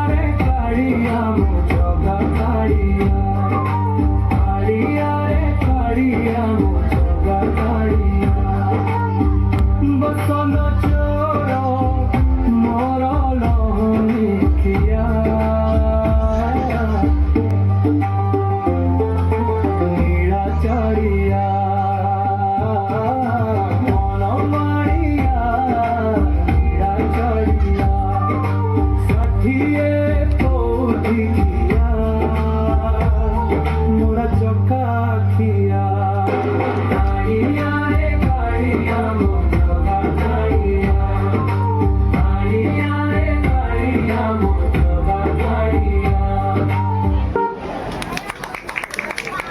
रे काळिया मो जगा काळिया काळिया रे काळिया मो जगा काळिया बसन चोर मोर लहनिखिया नीला चढ़िया मन मारिया नीला चढ़िया षठिए पौधी